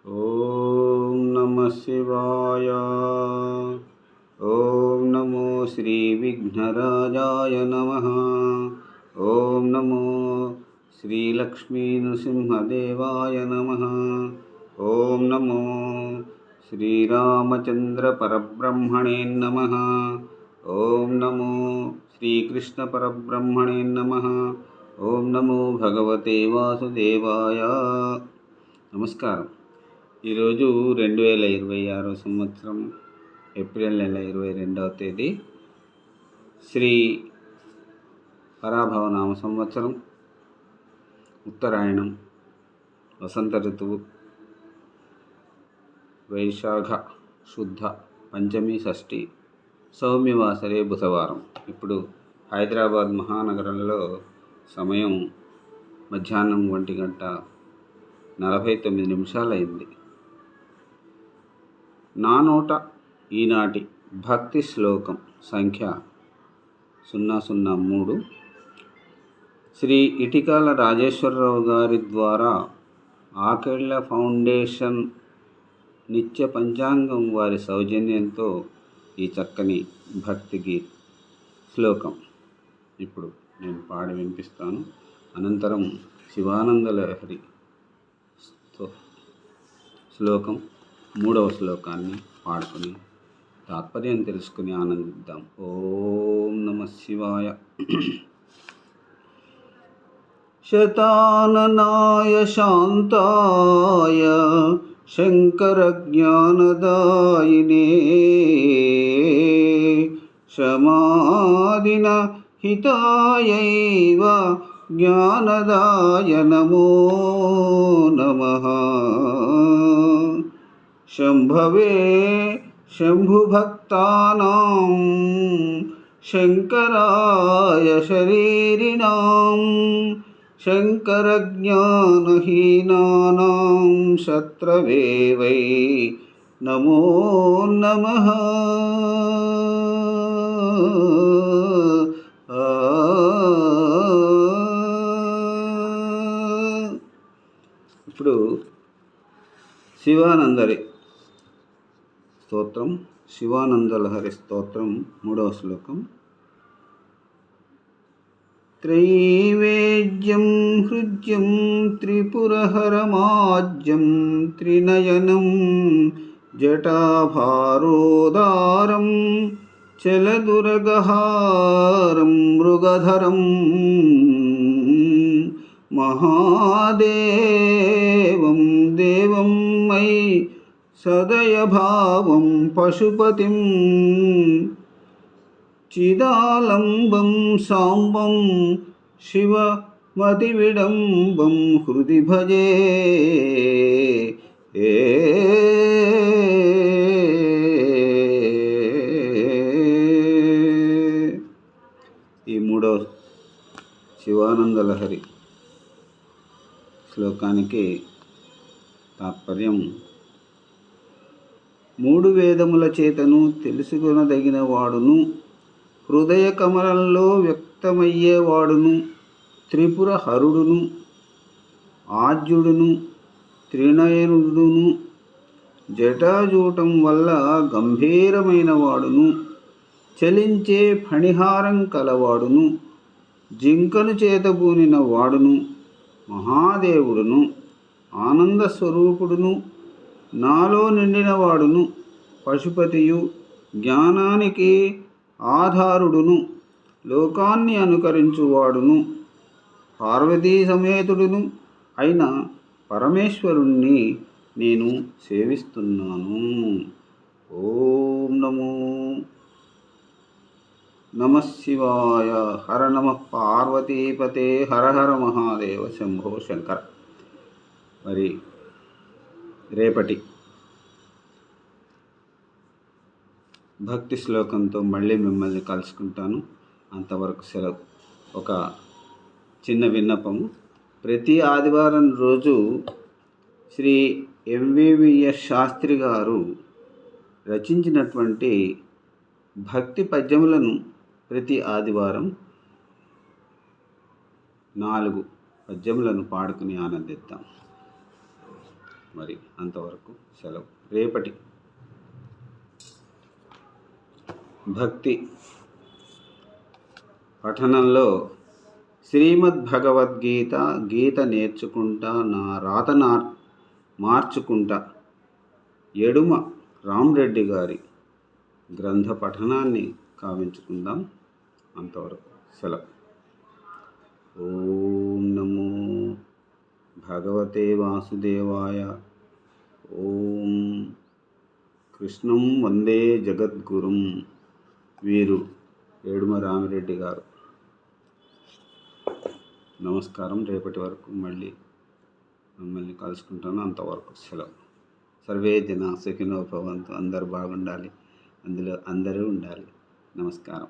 ఓం నమః శివాయ. ఓం నమో శ్రీ విఘ్నరాజాయ నమః. ఓం నమో శ్రీ లక్ష్మీ నృసింహదేవాయ నమః. ఓం నమో శ్రీరామచంద్ర పరబ్రహ్మణే నమః. ఓం నమో శ్రీకృష్ణ పరబ్రహ్మణే నమః. ఓం నమో భగవతే వాసుదేవాయ. నమస్కారం. ఈరోజు 2026 సంవత్సరం ఏప్రిల్ నెల 22వ తేదీ, శ్రీ పరాభవనామ సంవత్సరం, ఉత్తరాయణం, వసంత ఋతువు, వైశాఖ శుద్ధ పంచమి షష్ఠి, సౌమ్యవాసరే బుధవారం. ఇప్పుడు హైదరాబాద్ మహానగరంలో సమయం మధ్యాహ్నం 1:49 అయింది. నా నోట ఈనాటి భక్తి శ్లోకం సంఖ్య 003. శ్రీ ఇటికాల రాజేశ్వరరావు గారి ద్వారా ఆకేళ్ల ఫౌండేషన్ నిత్య పంచాంగం వారి సౌజన్యంతో ఈ చక్కని భక్తి శ్లోకం ఇప్పుడు నేను పాడి వినిపిస్తాను. అనంతరం శివానంద లహరి శ్లోకం 3వ శ్లోకాన్ని పాడుకొని తాత్పర్యం తెలుసుకుని ఆనందిద్దాం. ఓం నమః శివాయ. శతాననాయ శాంతాయ శంకర జ్ఞానదాయినే శమాదిన హితాయైవ జ్ఞానదాయ నమో నమః. శంభవే శంభుభక్తానాం శంకరాయ శరీరిణాం శంకరజ్ఞానహీనానాం శత్రవే వై నమో నమః. ఇప్పుడు శివానందరి స్తోత్రం, శివానందలహరి స్తోత్రం 3వ శ్లోకం. త్రైవేద్యం హృద్యం త్రిపురహరమాజ్యం త్రినయనం జటాభారోదారం చలదురగహారం మృగధరం మహాదేవం దేవం మై సదయభావం పశుపతిం చిదాలంబం సాంబం శివమతివిడంబం హృది భజే. ఈ 3వ శివానందలహరి శ్లోకానికి తాత్పర్యం: 3 వేదముల చేతను తెలుసుకొనదగిన వాడును, హృదయ కమలంలో వ్యక్తమయ్యేవాడును, త్రిపుర హరుడును, ఆజ్యుడును, త్రినయనుడును, జటాజూటం వల్ల గంభీరమైన వాడును, చలించే ఫణిహారం కలవాడును, జింకను చేతబూనిన వాడును, మహాదేవుడును, ఆనంద స్వరూపుడును, నాలో నిండినవాడును, పశుపతియు, జ్ఞానానికి ఆధారుడును, లోకాన్ని అనుకరించువాడును, పార్వతీ సమేతుడును అయిన పరమేశ్వరుణ్ణి నేను సేవిస్తున్నాను. ఓం నమో నమః శివాయ. హర నమః పార్వతీపతే. హర హర మహాదేవ శంభో శంకర. మరి రేపటి భక్తి శ్లోకంతో మళ్ళీ మిమ్మల్ని కలుసుకుంటాను. అంతవరకు సెలవు. ఒక చిన్న విన్నపము. ప్రతి ఆదివారం రోజు శ్రీ ఎంవివిఎస్ శాస్త్రి గారు రచించినటువంటి భక్తి పద్యములను ప్రతి ఆదివారం 4 పద్యములను పాడుకుని ఆనందిద్దాం. మరి అంతవరకు సెలవు. రేపటి భక్తి పఠనంలో శ్రీమద్భగవద్గీత గీత నేర్చుకుంటా నా రాత మార్చుకుంటా ఎడుమ రామరెడ్డి గారి గ్రంథ పఠనాన్ని కావించుకుందాం. అంతవరకు సెలవు. ఓం నమో భగవతే వాసుదేవాయ. ఓం కృష్ణం వందే జగద్గురుం. వీరు ఏడుమ రామిరెడ్డి గారు. నమస్కారం. రేపటి వరకు మిమ్మల్ని కలుసుకుంటాను. అంతవరకు సెలవు. సర్వే జన సుఖినో భవంతు. అందరూ బాగుండాలి, అందులో అందరూ ఉండాలి. నమస్కారం.